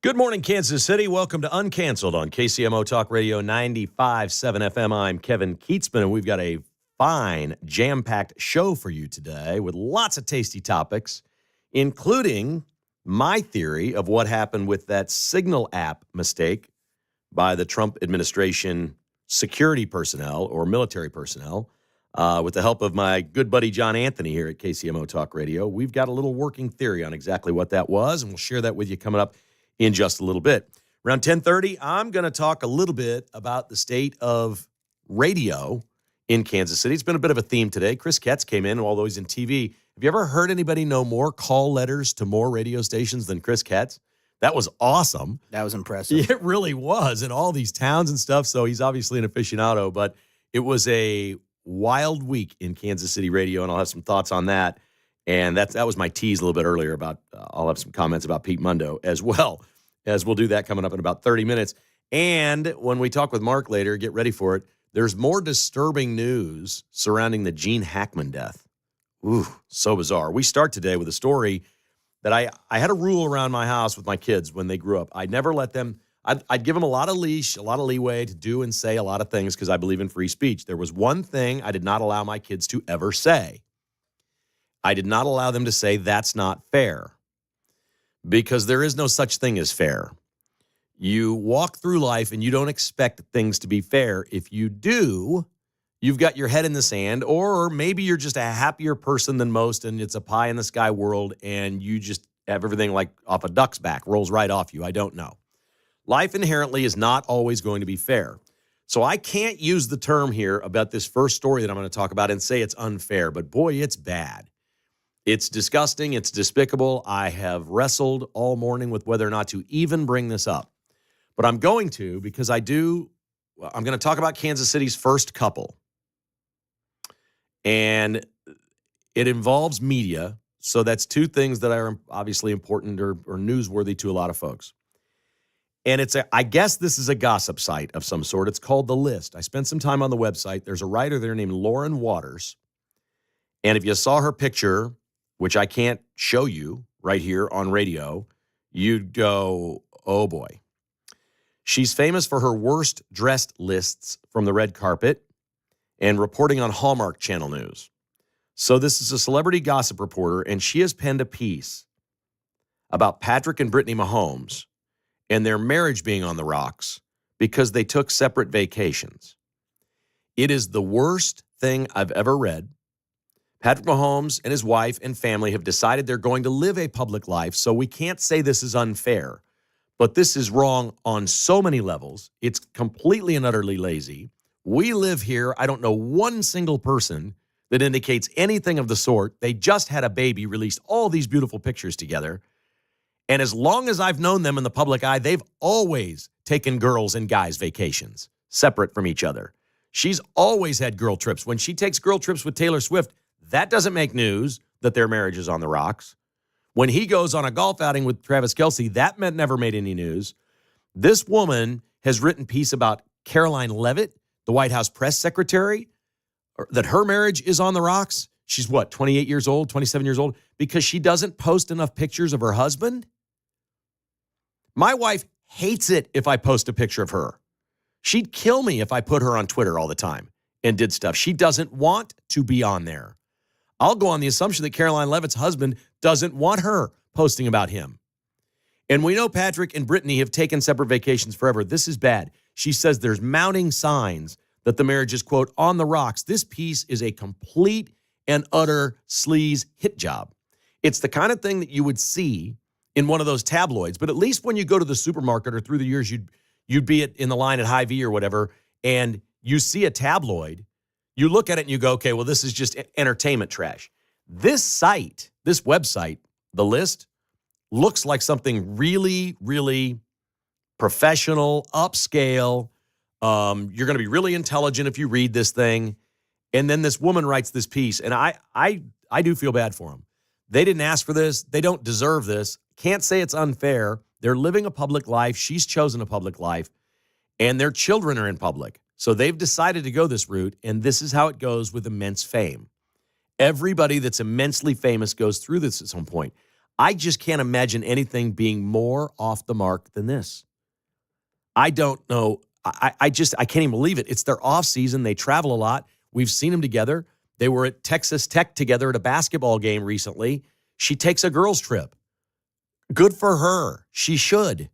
Good morning, Kansas City. Welcome to Uncanceled on KCMO Talk Radio 95.7 FM. I'm Kevin Kietzman, and we've got a fine, jam-packed show for you today with lots of tasty topics, including my theory of what happened with that Signal app mistake by the Trump administration security personnel or military personnel. With the help of my good buddy John Anthony here at KCMO Talk Radio, we've got a little working theory on exactly what that was, and we'll share that with you coming up in just a little bit. Around 10:30, I'm going to talk a little bit about the state of radio in Kansas City. It's been a bit of a theme today. Chris Ketz came in, although he's in TV. Have you ever heard anybody know more call letters to more radio stations than Chris Ketz? That was awesome. That was impressive. It really was, in all these towns and stuff. So he's obviously an aficionado, but it was a wild week in Kansas City radio, and I'll have some thoughts on that. And that was my tease a little bit earlier about, I'll have some comments about Pete Mundo as well, as we'll do that coming up in about 30 minutes. And when we talk with Mark later, get ready for it, there's more disturbing news surrounding the Gene Hackman death. Ooh, so bizarre. We start today with a story that I had a rule around my house with my kids when they grew up. I'd never let them, I'd give them a lot of leash, a lot of leeway to do and say a lot of things because I believe in free speech. There was one thing I did not allow my kids to ever say. I did not allow them to say that's not fair, because there is no such thing as fair. You walk through life and you don't expect things to be fair. If you do, you've got your head in the sand, or maybe you're just a happier person than most and it's a pie in the sky world and you just have everything like off a duck's back, rolls right off you. I don't know. Life inherently is not always going to be fair. So I can't use the term here about this first story that I'm going to talk about and say it's unfair, but boy, it's bad. It's disgusting. It's despicable. I have wrestled all morning with whether or not to even bring this up. But I'm going to, because I'm going to talk about Kansas City's first couple. And it involves media. So that's two things that are obviously important or newsworthy to a lot of folks. And I guess this is a gossip site of some sort. It's called The List. I spent some time on the website. There's a writer there named Lauren Waters. And if you saw her picture, which I can't show you right here on radio, you'd go, oh boy. She's famous for her worst dressed lists from the red carpet and reporting on Hallmark Channel news. So this is a celebrity gossip reporter, and she has penned a piece about Patrick and Brittany Mahomes and their marriage being on the rocks because they took separate vacations. It is the worst thing I've ever read. Patrick Mahomes and his wife and family have decided they're going to live a public life, so we can't say this is unfair. But this is wrong on so many levels. It's completely and utterly lazy. We live here. I don't know one single person that indicates anything of the sort. They just had a baby, released all these beautiful pictures together. And as long as I've known them in the public eye, they've always taken girls and guys' vacations separate from each other. She's always had girl trips. When she takes girl trips with Taylor Swift, that doesn't make news that their marriage is on the rocks. When he goes on a golf outing with Travis Kelce, that never made any news. This woman has written a piece about Caroline Leavitt, the White House press secretary, that her marriage is on the rocks. She's 28 years old, 27 years old, because she doesn't post enough pictures of her husband? My wife hates it if I post a picture of her. She'd kill me if I put her on Twitter all the time and did stuff. She doesn't want to be on there. I'll go on the assumption that Caroline Leavitt's husband doesn't want her posting about him. And we know Patrick and Brittany have taken separate vacations forever. This is bad. She says there's mounting signs that the marriage is, quote, on the rocks. This piece is a complete and utter sleaze hit job. It's the kind of thing that you would see in one of those tabloids, but at least when you go to the supermarket or through the years, you'd be in the line at Hy-Vee or whatever, and you see a tabloid, you look at it and you go, okay, well, this is just entertainment trash. This site, this website, The List, looks like something really, really professional, upscale. You're going to be really intelligent if you read this thing. And then this woman writes this piece, and I do feel bad for them. They didn't ask for this. They don't deserve this. Can't say it's unfair. They're living a public life. She's chosen a public life, and their children are in public. So they've decided to go this route, and this is how it goes with immense fame. Everybody that's immensely famous goes through this at some point. I just can't imagine anything being more off the mark than this. I don't know. I can't even believe it. It's their off season. They travel a lot. We've seen them together. They were at Texas Tech together at a basketball game recently. She takes a girls' trip. Good for her. She should.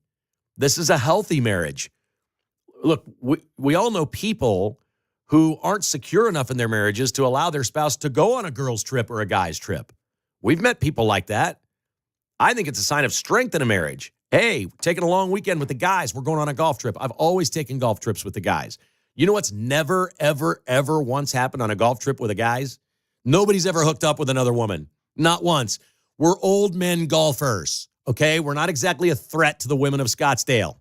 This is a healthy marriage. Look, we all know people who aren't secure enough in their marriages to allow their spouse to go on a girl's trip or a guy's trip. We've met people like that. I think it's a sign of strength in a marriage. Hey, taking a long weekend with the guys. We're going on a golf trip. I've always taken golf trips with the guys. You know what's never, ever, ever once happened on a golf trip with the guys? Nobody's ever hooked up with another woman. Not once. We're old men golfers, okay? We're not exactly a threat to the women of Scottsdale.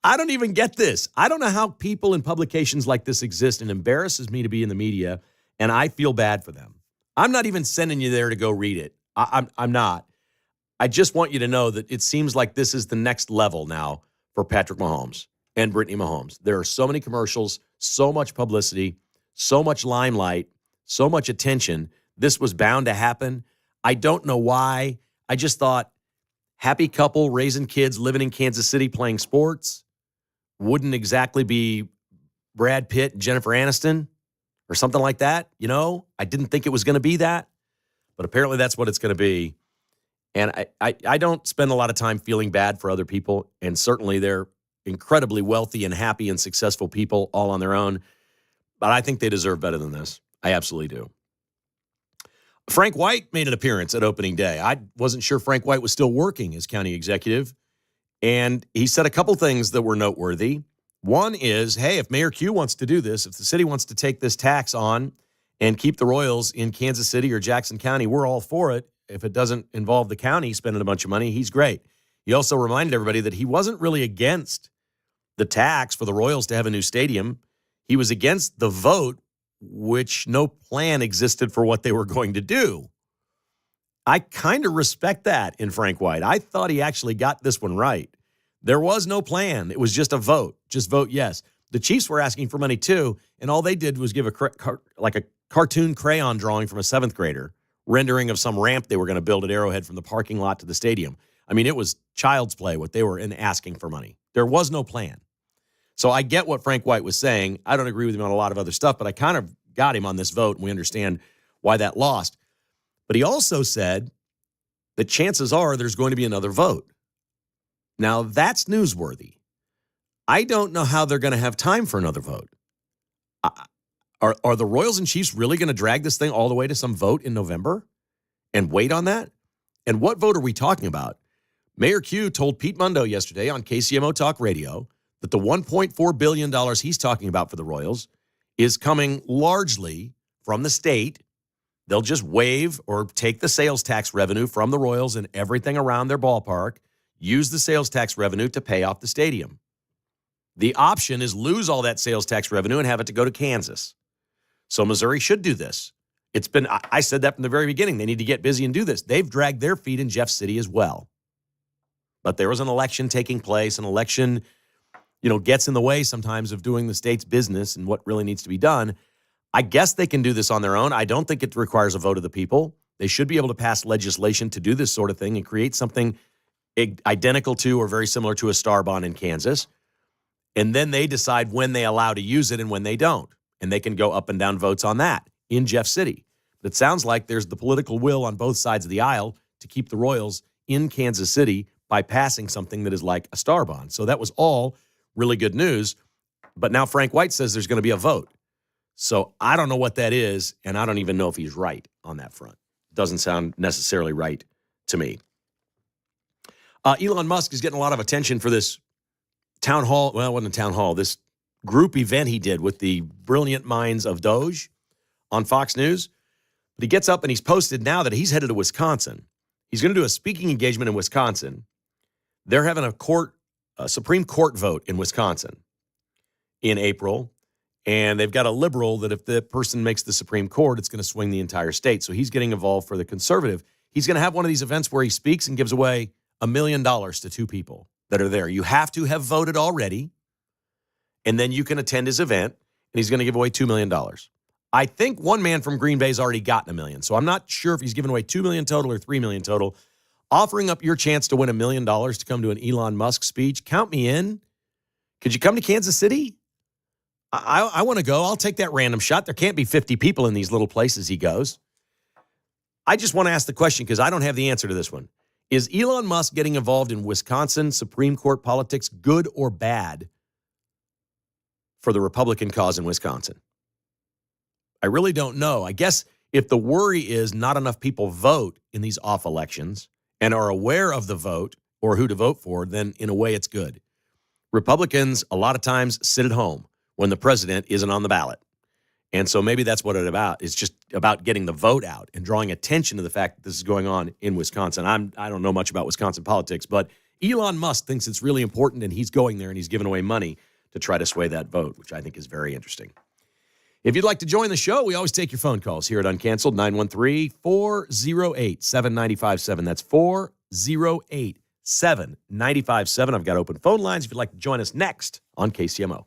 I don't even get this. I don't know how people in publications like this exist, and embarrasses me to be in the media, and I feel bad for them. I'm not even sending you there to go read it. I'm not. I just want you to know that it seems like this is the next level now for Patrick Mahomes and Brittany Mahomes. There are so many commercials, so much publicity, so much limelight, so much attention. This was bound to happen. I don't know why. I just thought, happy couple, raising kids, living in Kansas City, playing sports. Wouldn't exactly be Brad Pitt and Jennifer Aniston or something like that. You know, I didn't think it was going to be that, but apparently that's what it's going to be. And I don't spend a lot of time feeling bad for other people. And certainly they're incredibly wealthy and happy and successful people all on their own. But I think they deserve better than this. I absolutely do. Frank White made an appearance at opening day. I wasn't sure Frank White was still working as county executive. And he said a couple things that were noteworthy. One is, hey, if Mayor Q wants to do this, if the city wants to take this tax on and keep the Royals in Kansas City or Jackson County, we're all for it. If it doesn't involve the county spending a bunch of money, he's great. He also reminded everybody that he wasn't really against the tax for the Royals to have a new stadium. He was against the vote, which no plan existed for what they were going to do. I kind of respect that in Frank White. I thought he actually got this one right. There was no plan. It was just a vote. Just vote yes. The Chiefs were asking for money too, and all they did was give a cartoon crayon drawing from a seventh grader, rendering of some ramp they were going to build at Arrowhead from the parking lot to the stadium. I mean, it was child's play what they were in asking for money. There was no plan. So I get what Frank White was saying. I don't agree with him on a lot of other stuff, but I kind of got him on this vote, and we understand why that lost. But he also said that chances are there's going to be another vote. Now, that's newsworthy. I don't know how they're going to have time for another vote. Are the Royals and Chiefs really going to drag this thing all the way to some vote in November and wait on that? And what vote are we talking about? Mayor Q told Pete Mundo yesterday on KCMO Talk Radio that the $1.4 billion he's talking about for the Royals is coming largely from the state. They'll just waive or take the sales tax revenue from the Royals and everything around their ballpark, use the sales tax revenue to pay off the stadium. The option is lose all that sales tax revenue and have it to go to Kansas. So Missouri should do this. I said that from the very beginning. They need to get busy and do this. They've dragged their feet in Jeff City as well. But there was an election taking place. An election, gets in the way sometimes of doing the state's business and what really needs to be done. I guess they can do this on their own. I don't think it requires a vote of the people. They should be able to pass legislation to do this sort of thing and create something identical to or very similar to a star bond in Kansas. And then they decide when they allow to use it and when they don't. And they can go up and down votes on that in Jeff City. But it sounds like there's the political will on both sides of the aisle to keep the Royals in Kansas City by passing something that is like a star bond. So that was all really good news. But now Frank White says there's going to be a vote. So I don't know what that is, and I don't even know if he's right on that front. Doesn't sound necessarily right to me. Elon Musk is getting a lot of attention for this town hall. Well, it wasn't a town hall. This group event he did with the brilliant minds of Doge on Fox News. But he gets up and he's posted now that he's headed to Wisconsin. He's going to do a speaking engagement in Wisconsin. They're having a Supreme Court vote in Wisconsin in April. And they've got a liberal that if the person makes the Supreme Court, it's going to swing the entire state. So he's getting involved for the conservative. He's going to have one of these events where he speaks and gives away $1 million to two people that are there. You have to have voted already, and then you can attend his event, and he's going to give away $2 million. I think one man from Green Bay's already gotten $1 million. So I'm not sure if he's giving away $2 million total or $3 million total. Offering up your chance to win $1 million to come to an Elon Musk speech. Count me in. Could you come to Kansas City? I want to go. I'll take that random shot. There can't be 50 people in these little places he goes. I just want to ask the question because I don't have the answer to this one. Is Elon Musk getting involved in Wisconsin Supreme Court politics good or bad for the Republican cause in Wisconsin? I really don't know. I guess if the worry is not enough people vote in these off elections and are aware of the vote or who to vote for, then in a way it's good. Republicans a lot of times sit at home when the president isn't on the ballot. And so maybe that's what it's about. It's just about getting the vote out and drawing attention to the fact that this is going on in Wisconsin. I don't know much about Wisconsin politics, but Elon Musk thinks it's really important, and he's going there and he's giving away money to try to sway that vote, which I think is very interesting. If you'd like to join the show, we always take your phone calls here at Uncanceled, 913-408-7957. That's 408-7957. I've got open phone lines if you'd like to join us next on KCMO.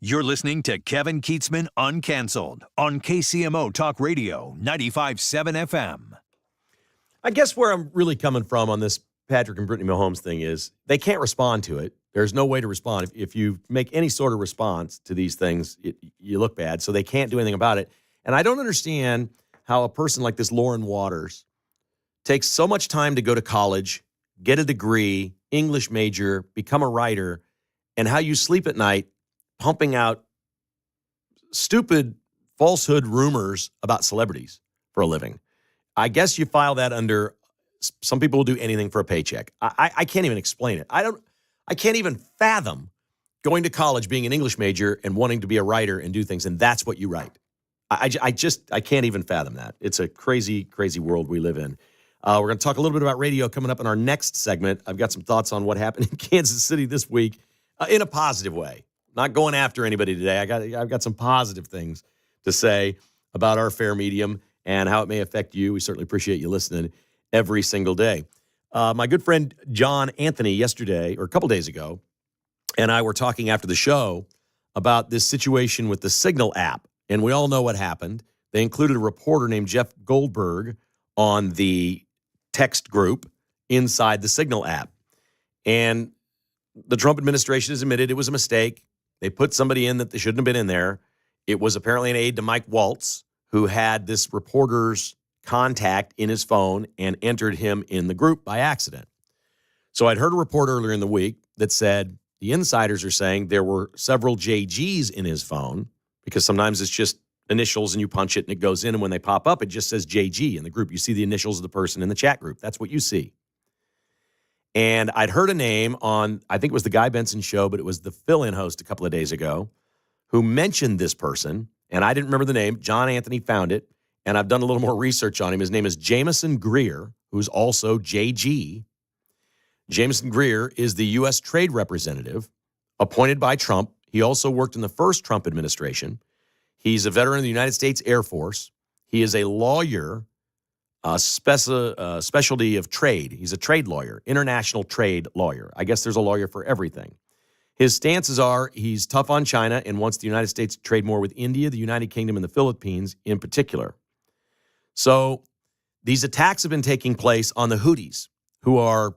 You're listening to Kevin Kietzman Uncanceled on KCMO Talk Radio 95.7 FM. I guess where I'm really coming from on this Patrick and Brittany Mahomes thing is they can't respond to it. There's no way to respond. If you make any sort of response to these things, you look bad. So they can't do anything about it. And I don't understand how a person like this Lauren Waters takes so much time to go to college, get a degree, English major, become a writer, and how you sleep at night pumping out stupid falsehood rumors about celebrities for a living. I guess you file that under, some people will do anything for a paycheck. I can't even explain it. I can't even fathom going to college, being an English major and wanting to be a writer and do things, and that's what you write. I can't even fathom that. It's a crazy, crazy world we live in. We're going to talk a little bit about radio coming up in our next segment. I've got some thoughts on what happened in Kansas City this week in a positive way. Not going after anybody today. I've got some positive things to say about our fair medium and how it may affect you. We certainly appreciate you listening every single day. My good friend John Anthony yesterday, or a couple days ago, and I were talking after the show about this situation with the Signal app. And we all know what happened. They included a reporter named Jeff Goldberg on the text group inside the Signal app. And the Trump administration has admitted it was a mistake. They put somebody in that they shouldn't have been in there. It was apparently an aide to Mike Waltz, who had this reporter's contact in his phone and entered him in the group by accident. So I'd heard a report earlier in the week that said the insiders are saying there were several JGs in his phone, because sometimes it's just initials and you punch it and it goes in, and when they pop up, it just says JG in the group. You see the initials of the person in the chat group. That's what you see. And I'd heard a name on, I think it was the Guy Benson show, but it was the fill-in host a couple of days ago, who mentioned this person, and I didn't remember the name. John Anthony found it, and I've done a little more research on him. His name is Jameson Greer, who's also JG. Jameson Greer is the U.S. trade representative appointed by Trump. He also worked in the first Trump administration. He's a veteran of the United States Air Force. He is a lawyer, specialty of trade. He's a trade lawyer, international trade lawyer. I guess there's a lawyer for everything. His stances are he's tough on China and wants the United States to trade more with India, the United Kingdom, and the Philippines in particular. So these attacks have been taking place on the Houthis, who are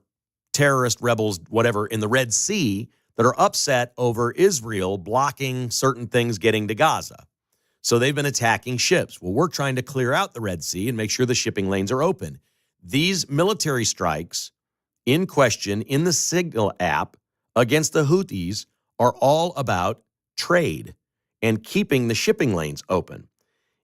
terrorist rebels, whatever, in the Red Sea that are upset over Israel blocking certain things getting to Gaza. So they've been attacking ships. Well, we're trying to clear out the Red Sea and make sure the shipping lanes are open. These military strikes in question in the Signal app against the Houthis are all about trade and keeping the shipping lanes open.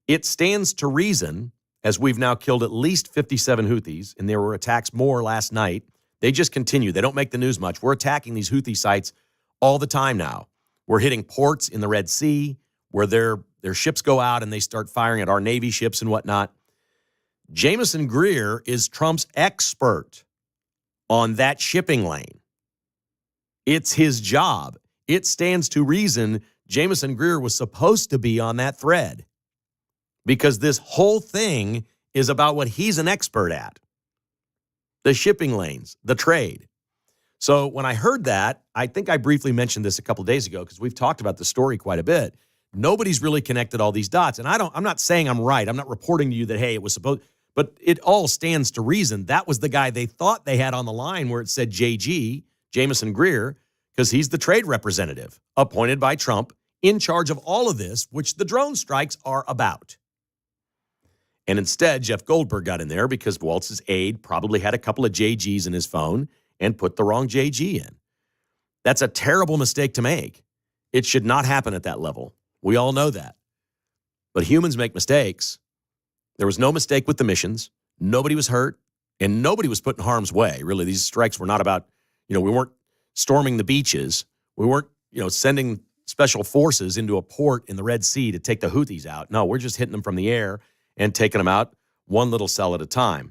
It stands to reason, as we've now killed at least 57 Houthis, and there were attacks more last night. They just continue. They don't make the news much. We're attacking these Houthi sites all the time now. We're hitting ports in the Red Sea where their ships go out and they start firing at our Navy ships and whatnot. Jameson Greer is Trump's expert on that shipping lane. It's his job. It stands to reason Jameson Greer was supposed to be on that thread, because this whole thing is about what he's an expert at: the shipping lanes, the trade. So when I heard that, I think I briefly mentioned this a couple of days ago because we've talked about the story quite a bit. Nobody's really connected all these dots. And I'm not saying I'm right. I'm not reporting to you that, hey, it was supposed, but it all stands to reason. That was the guy they thought they had on the line where it said JG, Jameson Greer, because he's the trade representative appointed by Trump in charge of all of this, which the drone strikes are about. And instead, Jeff Goldberg got in there because Waltz's aide probably had a couple of JGs in his phone and put the wrong JG in. That's a terrible mistake to make. It should not happen at that level. We all know that. But humans make mistakes. There was no mistake with the missions. Nobody was hurt, and nobody was put in harm's way. Really, these strikes were not about, we weren't storming the beaches. We weren't, sending special forces into a port in the Red Sea to take the Houthis out. No, we're just hitting them from the air and taking them out one little cell at a time.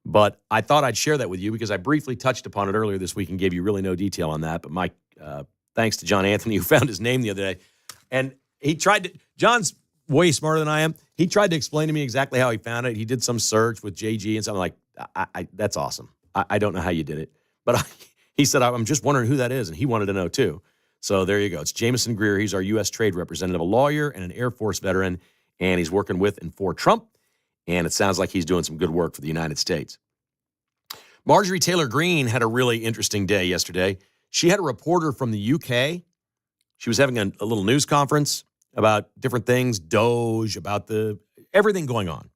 But I thought I'd share that with you because I briefly touched upon it earlier this week and gave you really no detail on that. But Mike, thanks to John Anthony, who found his name the other day. And John's way smarter than I am. He tried to explain to me exactly how he found it. He did some search with JG and something like, that's awesome. I don't know how you did it. But he said, I'm just wondering who that is. And he wanted to know too. So there you go. It's Jameson Greer. He's our U.S. trade representative, a lawyer and an Air Force veteran, and he's working with and for Trump, and it sounds like he's doing some good work for the United States. Marjorie Taylor Greene had a really interesting day yesterday. She had a reporter from the UK. She was having a little news conference about different things, Doge, about everything going on.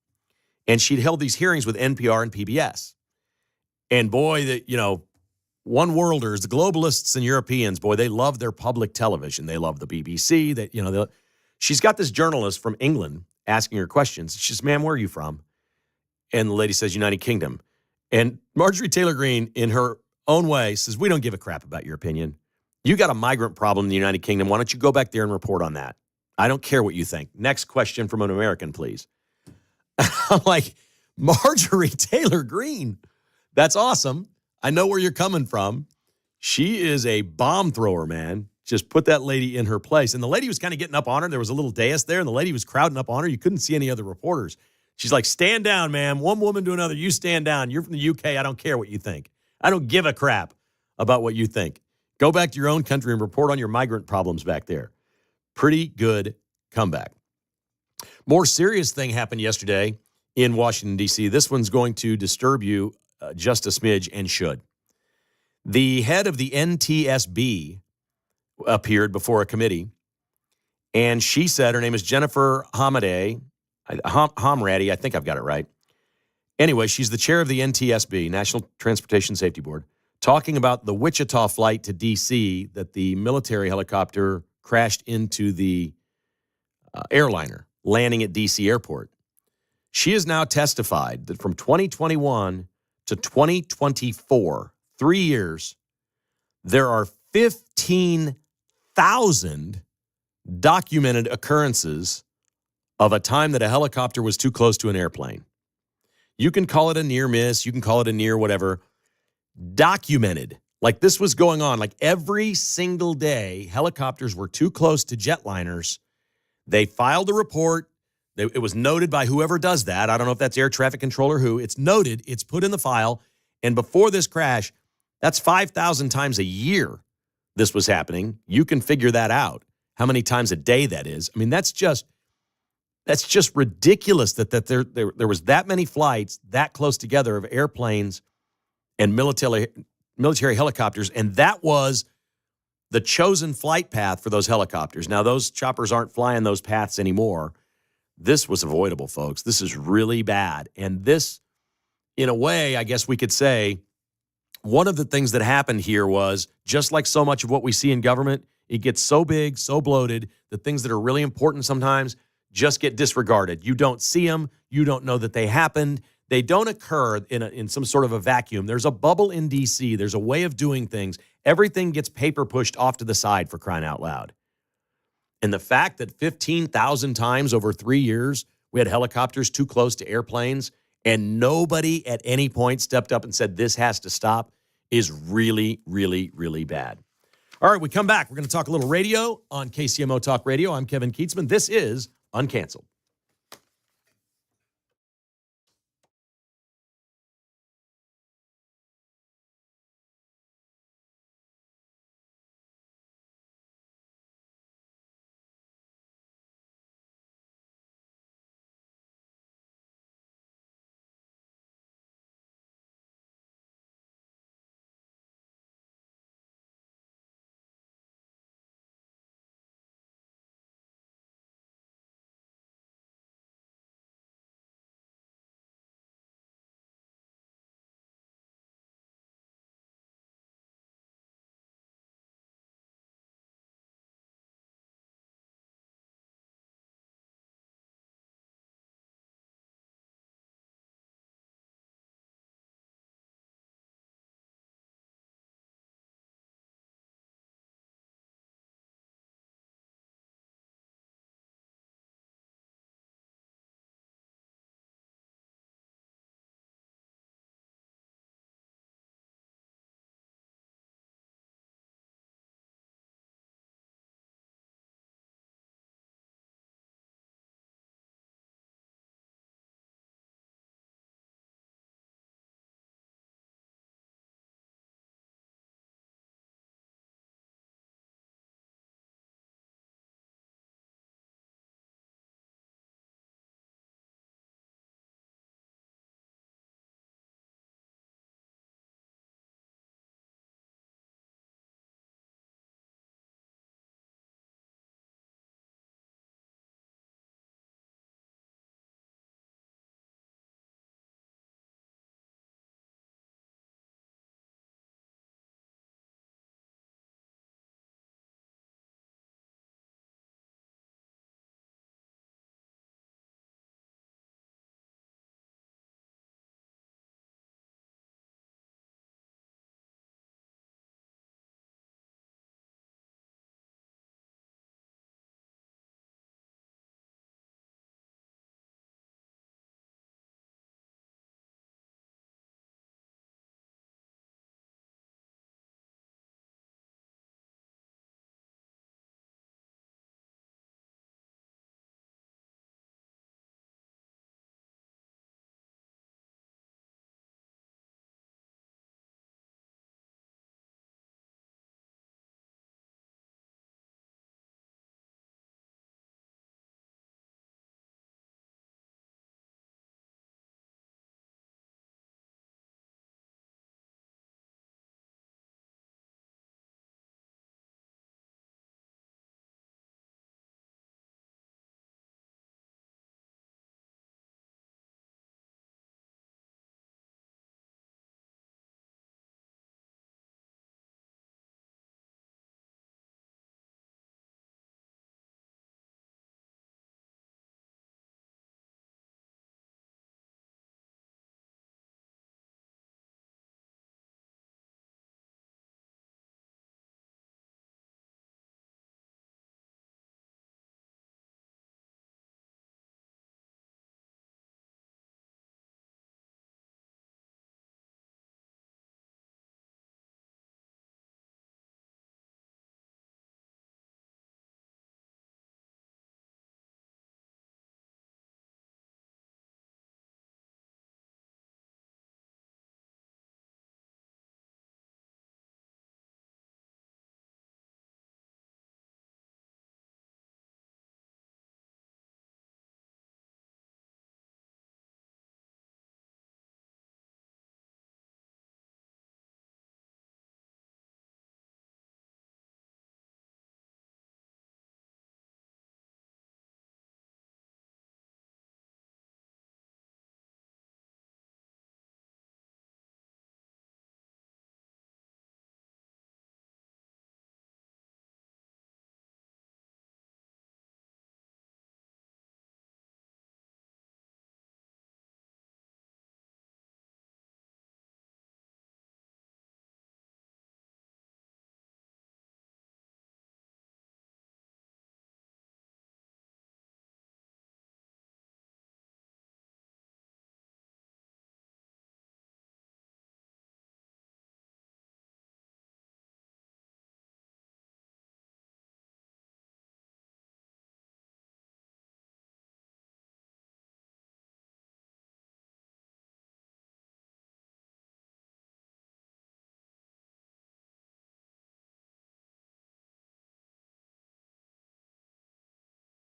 And she'd held these hearings with NPR and PBS. And boy, one worlders, the globalists and Europeans, boy, they love their public television. They love the BBC. She's got this journalist from England asking her questions. She says, "Ma'am, where are you from?" And the lady says, "United Kingdom." And Marjorie Taylor Greene, in her own way, says, "We don't give a crap about your opinion. You got a migrant problem in the United Kingdom. Why don't you go back there and report on that? I don't care what you think. Next question from an American, please." I'm like, Marjorie Taylor Greene, that's awesome. I know where you're coming from. She is a bomb thrower, man. Just put that lady in her place. And the lady was kind of getting up on her. There was a little dais there, and the lady was crowding up on her. You couldn't see any other reporters. She's like, "Stand down, ma'am. One woman to another. You stand down. You're from the UK. I don't care what you think. I don't give a crap about what you think. Go back to your own country and report on your migrant problems back there." Pretty good comeback. More serious thing happened yesterday in Washington, D.C. This one's going to disturb you just a smidge, and should. The head of the NTSB appeared before a committee, and she said, her name is Jennifer Hamrady, I think I've got it right. Anyway, she's the chair of the NTSB, National Transportation Safety Board, talking about the Wichita flight to D.C. that the military helicopter crashed into the airliner landing at D.C. airport. She has now testified that from 2021 to 2024, 3 years, there are 15,000 documented occurrences of a time that a helicopter was too close to an airplane. You can call it a near miss, you can call it a near whatever. Documented. Like this was going on. Like every single day, helicopters were too close to jetliners. They filed a report. It was noted by whoever does that. I don't know if that's air traffic control or who. It's noted. It's put in the file. And before this crash, that's 5,000 times a year this was happening. You can figure that out, how many times a day that is. I mean, that's just ridiculous that there was that many flights that close together of airplanes and military helicopters, and that was the chosen flight path for those helicopters. Now, those choppers aren't flying those paths anymore. This was avoidable, folks. This is really bad. And this, in a way, I guess we could say, one of the things that happened here was, just like so much of what we see in government, it gets so big, so bloated, the things that are really important sometimes just get disregarded. You don't see them. You don't know that they happened. They don't occur in some sort of a vacuum. There's a bubble in D.C. There's a way of doing things. Everything gets paper pushed off to the side, for crying out loud. And the fact that 15,000 times over 3 years we had helicopters too close to airplanes and nobody at any point stepped up and said this has to stop is really, really, really bad. All right, we come back. We're going to talk a little radio on KCMO Talk Radio. I'm Kevin Kietzman. This is Uncanceled.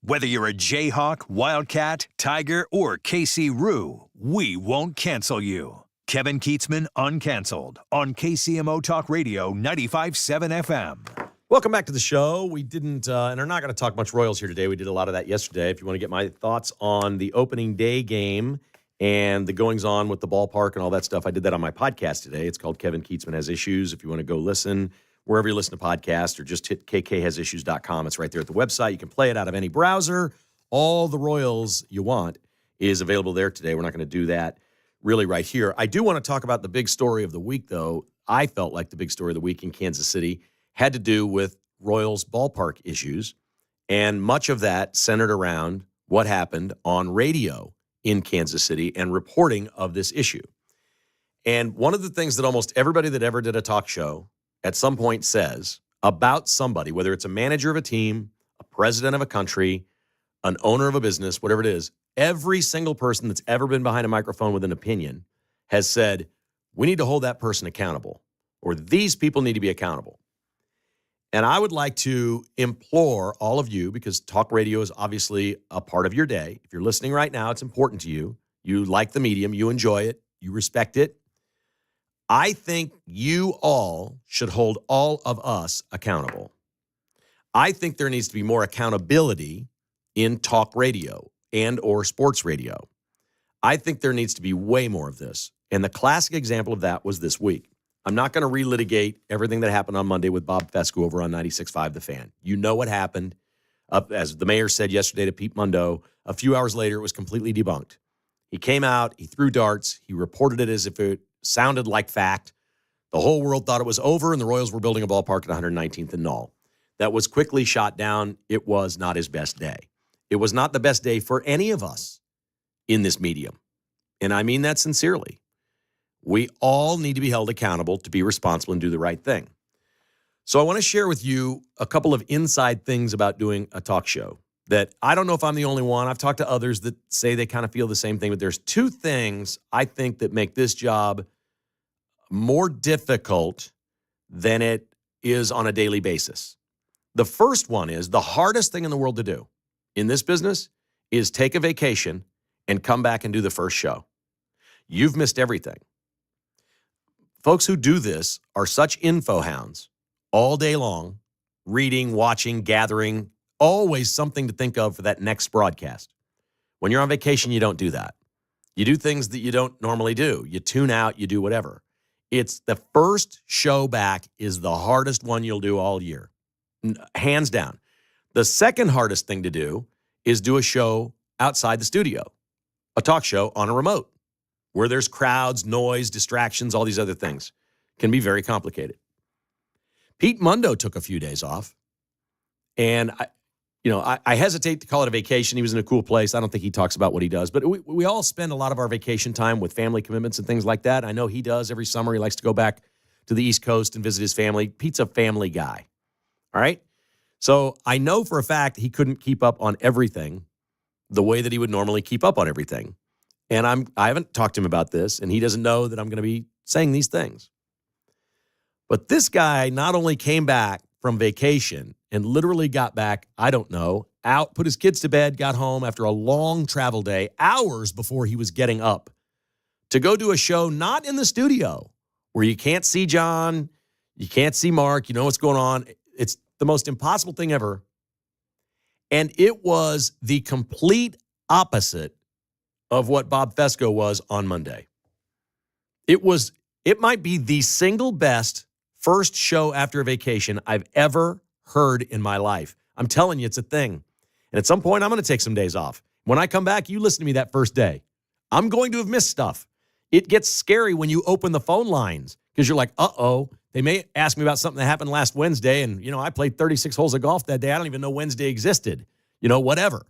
Whether you're a Jayhawk, Wildcat, Tiger, or KC Roo, we won't cancel you. Kevin Kietzman Uncanceled on KCMO Talk Radio 95.7 FM. Welcome back to the show. We didn't, and are not going to talk much Royals here today. We did a lot of that yesterday. If you want to get my thoughts on the opening day game and the goings-on with the ballpark and all that stuff, I did that on my podcast today. It's called Kevin Kietzman Has Issues. If you want to go listen wherever you listen to podcasts, or just hit kkhasissues.com. It's right there at the website. You can play it out of any browser. All the Royals you want is available there today. We're not going to do that really right here. I do want to talk about the big story of the week, though. I felt like the big story of the week in Kansas City had to do with Royals ballpark issues, and much of that centered around what happened on radio in Kansas City and reporting of this issue. And one of the things that almost everybody that ever did a talk show at some point says about somebody, whether it's a manager of a team, a president of a country, an owner of a business, whatever it is, every single person that's ever been behind a microphone with an opinion has said, we need to hold that person accountable, or these people need to be accountable. And I would like to implore all of you, because talk radio is obviously a part of your day. If you're listening right now, it's important to you. You like the medium, you enjoy it, you respect it. I think you all should hold all of us accountable. I think there needs to be more accountability in talk radio and or sports radio. I think there needs to be way more of this. And the classic example of that was this week. I'm not going to relitigate everything that happened on Monday with Bob Fescoe over on 96.5 The Fan. You know what happened. As the mayor said yesterday to Pete Mundo, a few hours later, it was completely debunked. He came out, he threw darts, he reported it as if it sounded like fact. The whole world thought it was over, and the Royals were building a ballpark at 119th and Knoll. That was quickly shot down. It was not his best day. It was not the best day for any of us in this medium. And I mean that sincerely. We all need to be held accountable to be responsible and do the right thing. So I want to share with you a couple of inside things about doing a talk show that I don't know if I'm the only one. I've talked to others that say they kind of feel the same thing, but there's two things I think that make this job more difficult than it is on a daily basis. The first one is the hardest thing in the world to do in this business is take a vacation and come back and do the first show. You've missed everything. Folks who do this are such info hounds all day long, reading, watching, gathering, always something to think of for that next broadcast. When you're on vacation, you don't do that. You do things that you don't normally do. You tune out, you do whatever. It's the first show back is the hardest one you'll do all year, hands down. The second hardest thing to do is do a show outside the studio, a talk show on a remote, where there's crowds, noise, distractions, all these other things. Can be very complicated. Pete Mundo took a few days off, and I hesitate to call it a vacation. He was in a cool place. I don't think he talks about what he does, but we all spend a lot of our vacation time with family commitments and things like that. I know he does every summer. He likes to go back to the East Coast and visit his family. Pete's a family guy, all right? So I know for a fact he couldn't keep up on everything the way that he would normally keep up on everything. And I haven't talked to him about this, and he doesn't know that I'm going to be saying these things. But this guy not only came back from vacation and literally got back, I don't know, out, put his kids to bed, got home after a long travel day, hours before he was getting up to go do a show not in the studio where you can't see John, you can't see Mark, you know what's going on. It's the most impossible thing ever. And it was the complete opposite of what Bob Fescoe was on Monday. It might be the single best first show after a vacation I've ever heard in my life. I'm telling you, it's a thing. And at some point, I'm going to take some days off. When I come back, you listen to me that first day. I'm going to have missed stuff. It gets scary when you open the phone lines because you're like, uh-oh, they may ask me about something that happened last Wednesday, and, I played 36 holes of golf that day. I don't even know Wednesday existed. Whatever.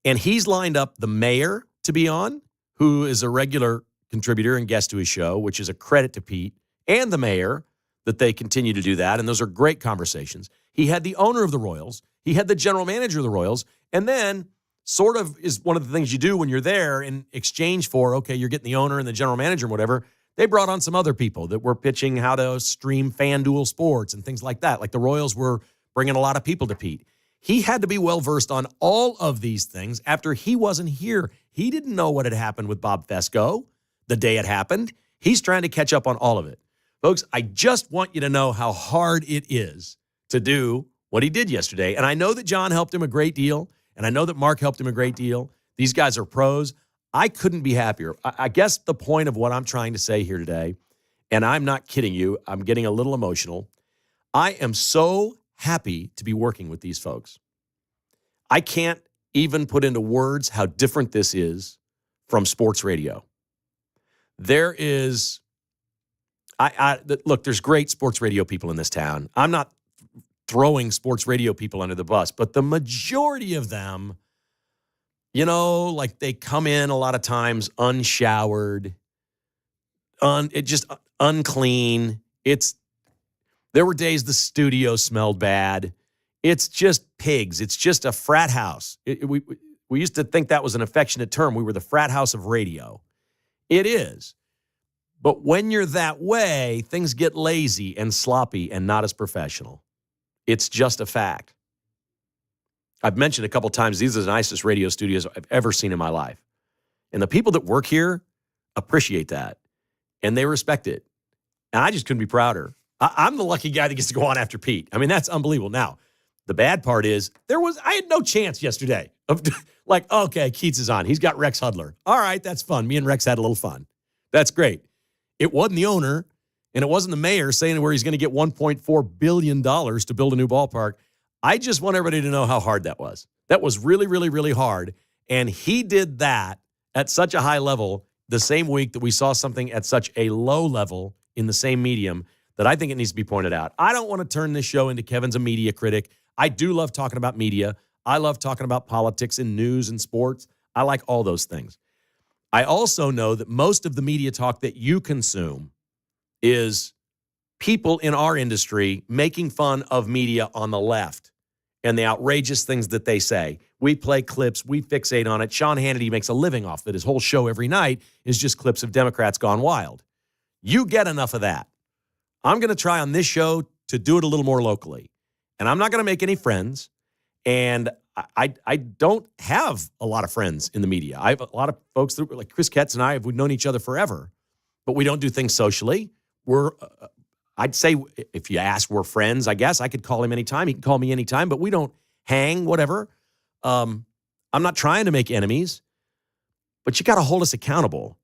And he's lined up the mayor to be on, who is a regular contributor and guest to his show, which is a credit to Pete and the mayor that they continue to do that. And those are great conversations. He had the owner of the Royals. He had the general manager of the Royals. And then sort of is one of the things you do when you're there in exchange for, okay, you're getting the owner and the general manager and whatever. They brought on some other people that were pitching how to stream FanDuel Sports and things like that. Like the Royals were bringing a lot of people to Pete. He had to be well-versed on all of these things after he wasn't here. He didn't know what had happened with Bob Fesco the day it happened. He's trying to catch up on all of it. Folks, I just want you to know how hard it is to do what he did yesterday. And I know that John helped him a great deal, and I know that Mark helped him a great deal. These guys are pros. I couldn't be happier. I guess the point of what I'm trying to say here today, and I'm not kidding you, I'm getting a little emotional. I am so happy to be working with these folks. I can't even put into words how different this is from sports radio. There is, look, there's great sports radio people in this town. I'm not throwing sports radio people under the bus, but the majority of them, like they come in a lot of times unshowered, unclean. There were days the studio smelled bad. It's just pigs. It's just a frat house. We used to think that was an affectionate term. We were the frat house of radio. It is. But when you're that way, things get lazy and sloppy and not as professional. It's just a fact. I've mentioned a couple times, these are the nicest radio studios I've ever seen in my life. And the people that work here appreciate that. And they respect it. And I just couldn't be prouder. I'm the lucky guy that gets to go on after Pete. I mean, that's unbelievable. Now, the bad part is I had no chance yesterday of like, okay, Keats is on. He's got Rex Hudler. All right, that's fun. Me and Rex had a little fun. That's great. It wasn't the owner, and it wasn't the mayor saying where he's going to get $1.4 billion to build a new ballpark. I just want everybody to know how hard that was. That was really, really, really hard. And he did that at such a high level the same week that we saw something at such a low level in the same medium that I think it needs to be pointed out. I don't want to turn this show into Kevin's a media critic. I do love talking about media. I love talking about politics and news and sports. I like all those things. I also know that most of the media talk that you consume is people in our industry making fun of media on the left and the outrageous things that they say. We play clips. We fixate on it. Sean Hannity makes a living off it. His whole show every night is just clips of Democrats gone wild. You get enough of that. I'm going to try on this show to do it a little more locally. And I'm not going to make any friends. And I don't have a lot of friends in the media. I have a lot of folks that, like Chris Ketz and I, we've known each other forever, but we don't do things socially. I'd say if you ask, we're friends, I guess. I could call him anytime. He can call me anytime, but we don't hang, whatever. I'm not trying to make enemies, but you got to hold us accountable.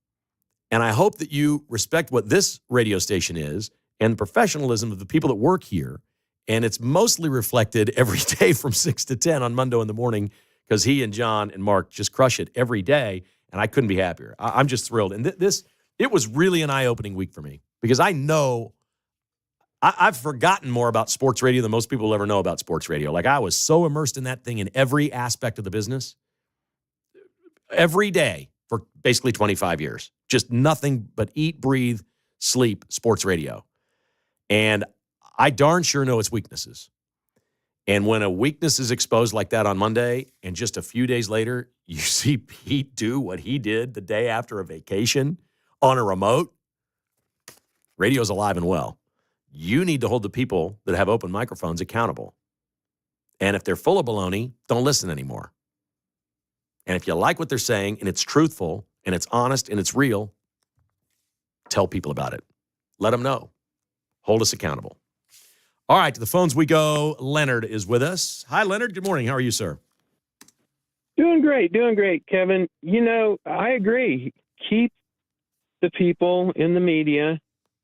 And I hope that you respect what this radio station is and the professionalism of the people that work here. And it's mostly reflected every day from 6 to 10 on Monday in the morning because he and John and Mark just crush it every day. And I couldn't be happier. I'm just thrilled. And it was really an eye-opening week for me because I know I've forgotten more about sports radio than most people will ever know about sports radio. Like I was so immersed in that thing in every aspect of the business every day for basically 25 years. Just nothing but eat, breathe, sleep, sports radio. And I darn sure know its weaknesses. And when a weakness is exposed like that on Monday, and just a few days later, you see Pete do what he did the day after a vacation on a remote, radio's alive and well. You need to hold the people that have open microphones accountable. And if they're full of baloney, don't listen anymore. And if you like what they're saying, and it's truthful, and it's honest, and it's real, tell people about it. Let them know. Hold us accountable. All right, to the phones we go. Leonard is with us. Hi, Leonard. Good morning. How are you, sir? Doing great, Kevin. I agree. Keep the people in the media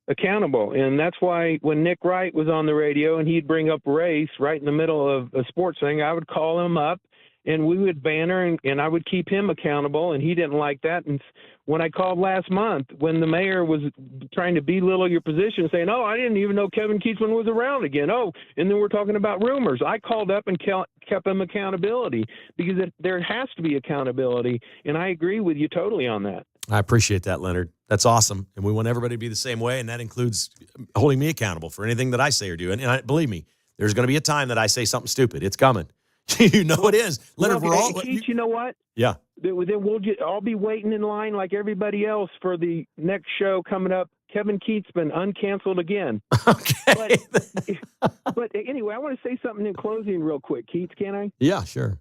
accountable. And that's why when Nick Wright was on the radio and he'd bring up race right in the middle of a sports thing, I would call him up and we would banter and I would keep him accountable, and he didn't like that. And when I called last month, when the mayor was trying to belittle your position, saying, oh, I didn't even know Kevin Kietzman was around again. Oh, and then we're talking about rumors. I called up and kept him accountability because there has to be accountability. And I agree with you totally on that. I appreciate that, Leonard. That's awesome. And we want everybody to be the same way. And that includes holding me accountable for anything that I say or do. And believe me, there's going to be a time that I say something stupid. It's coming. You know it is. Leonard, we're all... Keith, you know what? Yeah. then I'll be waiting in line like everybody else for the next show coming up. Kevin Kietzman Uncanceled again. Okay. But anyway, I want to say something in closing real quick, Keats. Can I? Yeah, sure.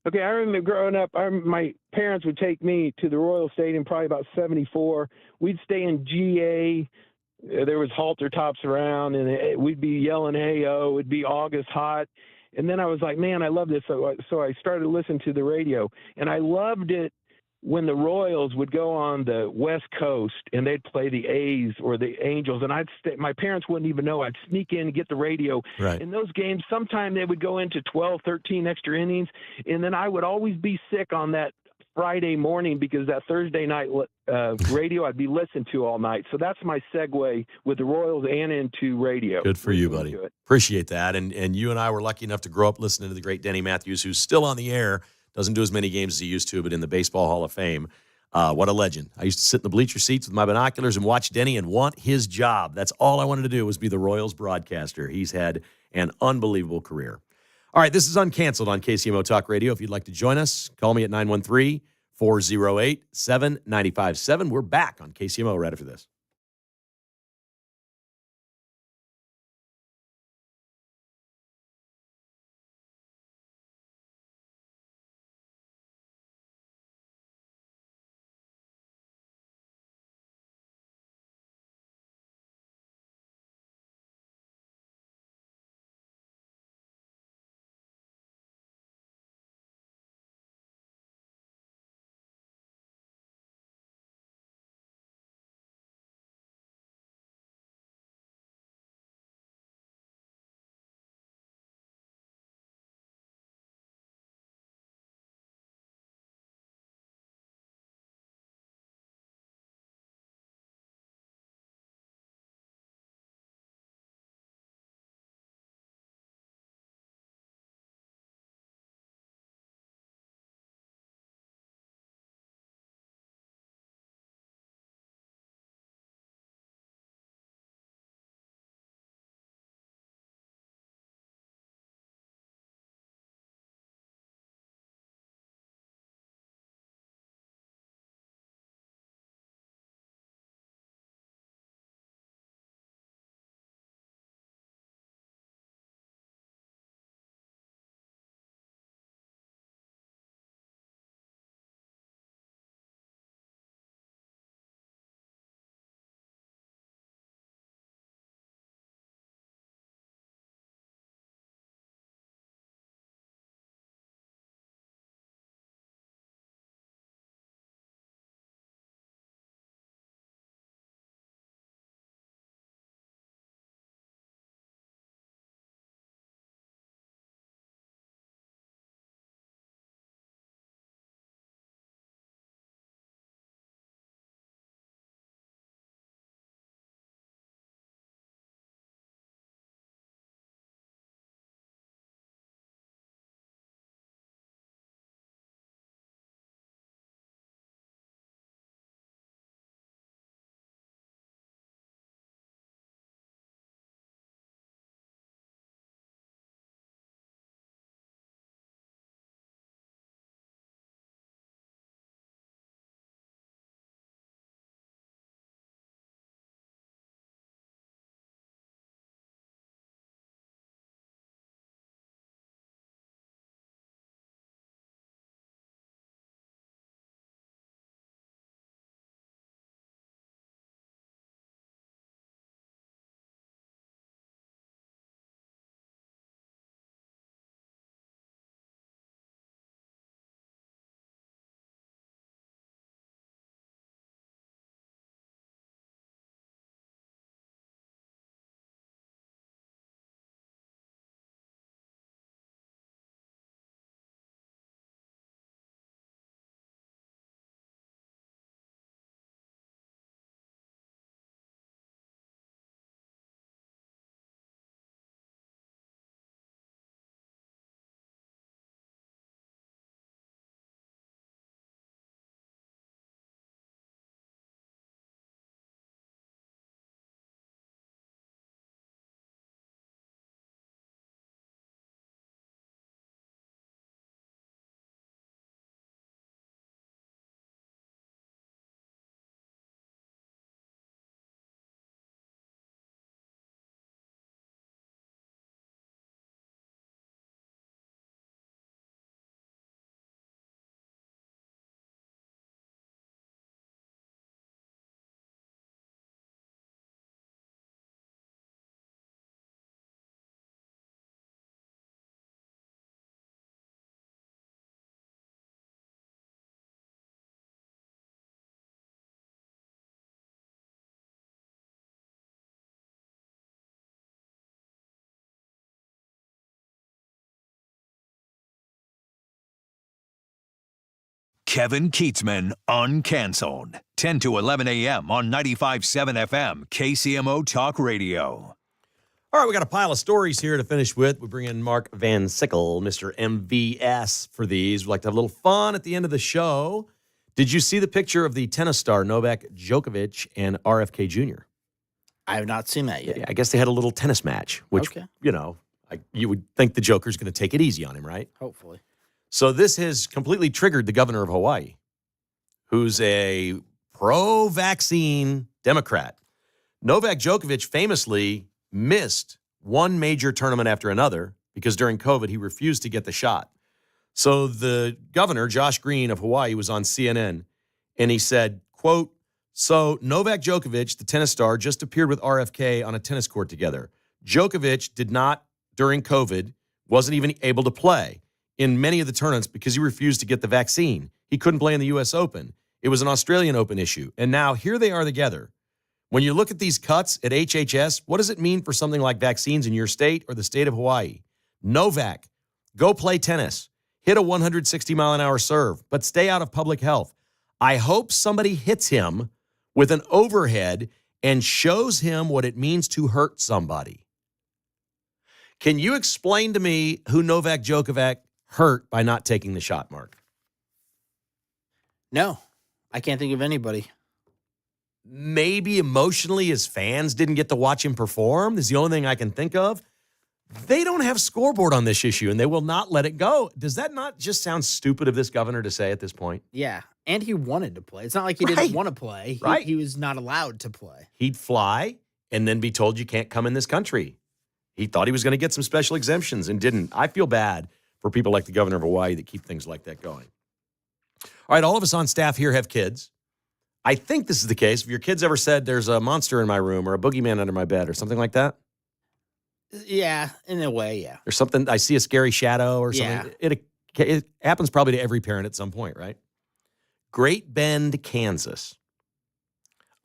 Okay, I remember growing up, my parents would take me to the Royal Stadium probably about 74. We'd stay in GA. There was halter tops around, and we'd be yelling, hey-oh. It'd be August hot. And then I was like, man, I love this. So I started listening to the radio, and I loved it when the Royals would go on the West Coast and they'd play the A's or the Angels, and my parents wouldn't even know. I'd sneak in and get the radio. Right. In those games, sometimes they would go into 12, 13 extra innings, and then I would always be sick on that Friday morning because that Thursday night radio I'd be listening to all night. So that's my segue with the Royals and into radio. Good for you, buddy. Appreciate that. And you and I were lucky enough to grow up listening to the great Denny Matthews, who's still on the air. Doesn't do as many games as he used to, but in the Baseball Hall of Fame. What a legend. I used to sit in the bleacher seats with my binoculars and watch Denny and want his job. That's all I wanted to do was be the Royals broadcaster. He's had an unbelievable career. All right, this is Uncanceled on KCMO Talk Radio. If you'd like to join us, call me at 913-408-7957. We're back on KCMO right after this. Kevin Kietzman Uncanceled. 10 to 11 a.m. on 95.7 FM, KCMO Talk Radio. All right, we got a pile of stories here to finish with. We bring in Mark Van Sickle, Mr. MVS, for these. We like to have a little fun at the end of the show. Did you see the picture of the tennis star Novak Djokovic and RFK Jr.? I have not seen that yet. Yeah, I guess they had a little tennis match, which, you would think the Joker's going to take it easy on him, right? Hopefully. So this has completely triggered the governor of Hawaii, who's a pro-vaccine Democrat. Novak Djokovic famously missed one major tournament after another because during COVID, he refused to get the shot. So the governor, Josh Green of Hawaii, was on CNN, and he said, quote, "So Novak Djokovic, the tennis star, just appeared with RFK on a tennis court together. Djokovic did not, during COVID, wasn't even able to play in many of the tournaments because he refused to get the vaccine. He couldn't play in the U.S. Open. It was an Australian Open issue. And now here they are together. When you look at these cuts at HHS, what does it mean for something like vaccines in your state or the state of Hawaii? Novak, go play tennis. Hit a 160-mile-an-hour serve, but stay out of public health. I hope somebody hits him with an overhead and shows him what it means to hurt somebody." Can you explain to me who Novak Djokovic hurt by not taking the shot, Mark? No, I can't think of anybody. Maybe emotionally his fans didn't get to watch him perform. This is the only thing I can think of. They don't have scoreboard on this issue, and they will not let it go. Does that not just sound stupid of this governor to say at this point? Yeah, and he wanted to play. It's not like he Right. didn't want to play. Right. He was not allowed to play. He'd fly and then be told you can't come in this country. He thought he was going to get some special exemptions and didn't. I feel bad for people like the governor of Hawaii that keep things like that going. All right, all of us on staff here have kids. I think this is the case. If your kids ever said there's a monster in my room or a boogeyman under my bed or something like that, Yeah, in a way, yeah. or something, I see a scary shadow or something. Yeah. It happens probably to every parent at some point, right? Great Bend, Kansas.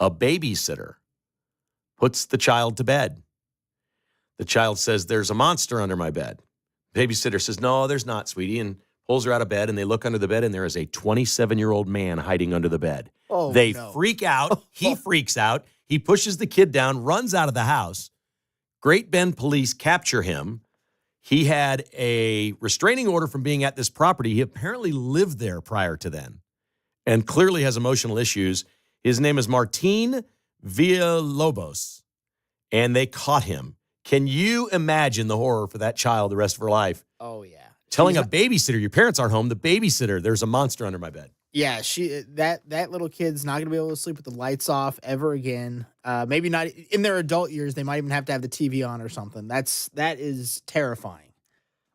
A babysitter puts the child to bed. The child says, "There's a monster under my bed." Babysitter says, "No, there's not, sweetie," and pulls her out of bed, and they look under the bed, and there is a 27-year-old man hiding under the bed. Oh, They no. freak out. He freaks out. He pushes the kid down, runs out of the house. Great Bend police capture him. He had a restraining order from being at this property. He apparently lived there prior to then and clearly has emotional issues. His name is Martin Villalobos, and they caught him. Can you imagine the horror for that child the rest of her life? Oh, yeah. Telling She's a babysitter, your parents aren't home, the babysitter, there's a monster under my bed. Yeah, that little kid's not gonna be able to sleep with the lights off ever again. Maybe not in their adult years. They might even have to have the TV on or something. that is terrifying.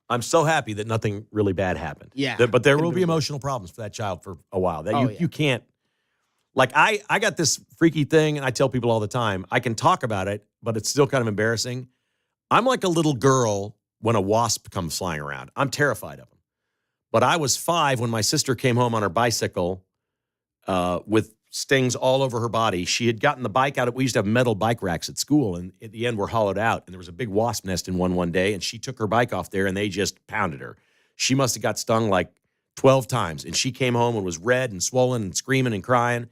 I'm so happy that nothing really bad happened. Yeah. But there will be emotional problems for that child for a while. That Oh, you can't. Like, I got this freaky thing, and I tell people all the time, I can talk about it, but it's still kind of embarrassing. I'm like a little girl when a wasp comes flying around. I'm terrified of them. But I was 5 when my sister came home on her bicycle with stings all over her body. She had gotten the bike out. We used to have metal bike racks at school, and at the end were hollowed out. And there was a big wasp nest in one day, and she took her bike off there, and they just pounded her. She must have got stung like 12 times, and she came home and was red and swollen and screaming and crying.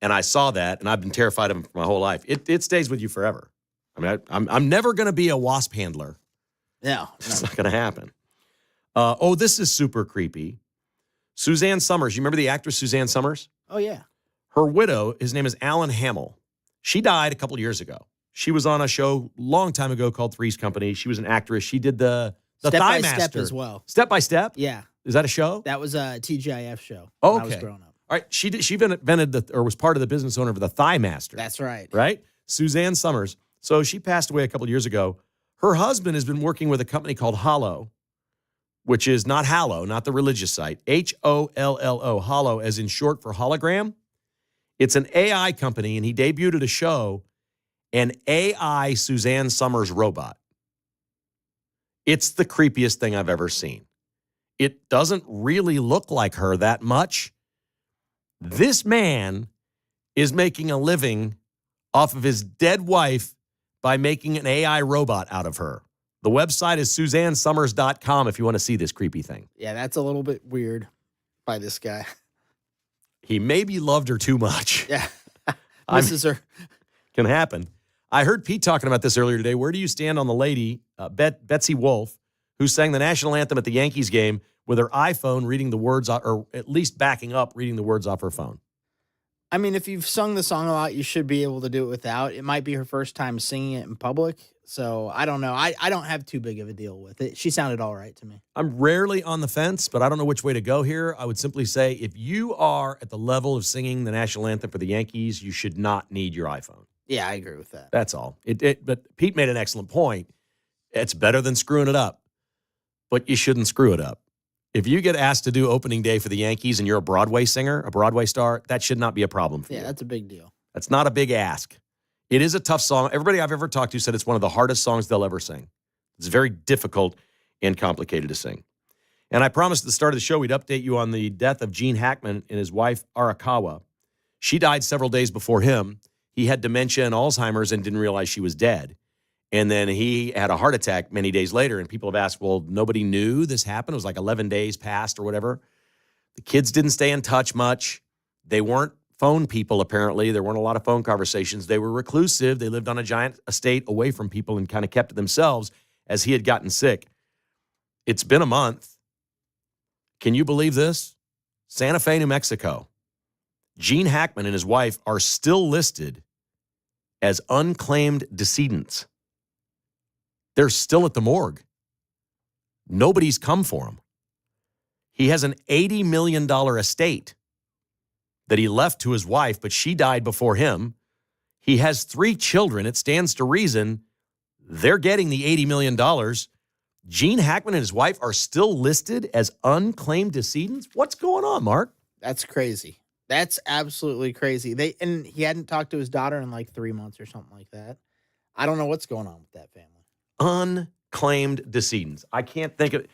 And I saw that, and I've been terrified of them for my whole life. It stays with you forever. I mean, I'm never going to be a wasp handler. No. It's not going to happen. This is super creepy. Suzanne Summers. You remember the actress Suzanne Summers? Oh, yeah. Her widow, his name is Alan Hamill. She died a couple of years ago. She was on a show a long time ago called Three's Company. She was an actress. She did the Step Thigh by Step Master. as well. Step by Step? Yeah. Is that a show? That was a TGIF show Oh, when I was okay. growing up. All right. She invented was part of the business owner of the Thigh Master. That's right. Right? Suzanne Summers. So she passed away a couple of years ago. Her husband has been working with a company called Hollow, which is not Hallow, not the religious site. HOLLO, Hollow, as in short for hologram. It's an AI company, and he debuted at a show, an AI Suzanne Summers robot. It's the creepiest thing I've ever seen. It doesn't really look like her that much. This man is making a living off of his dead wife by making an AI robot out of her. The website is SuzanneSummers.com if you want to see this creepy thing. Yeah, that's a little bit weird by this guy. He maybe loved her too much. Yeah. Misses her. Can happen. I heard Pete talking about this earlier today. Where do you stand on the lady, Betsy Wolf, who sang the national anthem at the Yankees game with her iPhone reading the words, or at least backing up reading the words off her phone? I mean, if you've sung the song a lot, you should be able to do it without. It might be her first time singing it in public. So I don't know. I don't have too big of a deal with it. She sounded all right to me. I'm rarely on the fence, but I don't know which way to go here. I would simply say if you are at the level of singing the national anthem for the Yankees, you should not need your iPhone. Yeah, I agree with that. That's all. But Pete made an excellent point. It's better than screwing it up, but you shouldn't screw it up. If you get asked to do opening day for the Yankees and you're a Broadway singer, a Broadway star, that should not be a problem for you. Yeah, that's a big deal. That's not a big ask. It is a tough song. Everybody I've ever talked to said it's one of the hardest songs they'll ever sing. It's very difficult and complicated to sing. And I promised at the start of the show we'd update you on the death of Gene Hackman and his wife, Arakawa. She died several days before him. He had dementia and Alzheimer's and didn't realize she was dead. And then he had a heart attack many days later, and people have asked, well, nobody knew this happened. It was like 11 days past or whatever. The kids didn't stay in touch much. They weren't phone people, apparently. There weren't a lot of phone conversations. They were reclusive. They lived on a giant estate away from people and kind of kept to themselves as he had gotten sick. It's been a month. Can you believe this? Santa Fe, New Mexico. Gene Hackman and his wife are still listed as unclaimed decedents. They're still at the morgue. Nobody's come for him. He has an $80 million estate that he left to his wife, but she died before him. He has 3 children. It stands to reason they're getting the $80 million. Gene Hackman and his wife are still listed as unclaimed decedents. What's going on, Mark? That's crazy. That's absolutely crazy. And he hadn't talked to his daughter in like 3 months or something like that. I don't know what's going on with that family. Unclaimed decedents. I can't think of,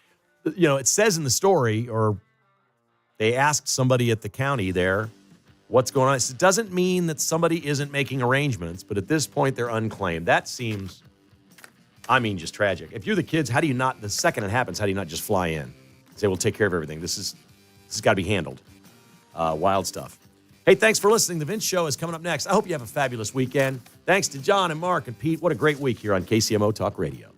it says in the story, or they asked somebody at the county there, what's going on. It doesn't mean that somebody isn't making arrangements, but at this point, they're unclaimed. That seems, just tragic. If you're the kids, how do you not, the second it happens, how do you not just fly in? Say, we'll take care of everything. This has got to be handled. Wild stuff. Hey, thanks for listening. The Vince Show is coming up next. I hope you have a fabulous weekend. Thanks to John and Mark and Pete. What a great week here on KCMO Talk Radio.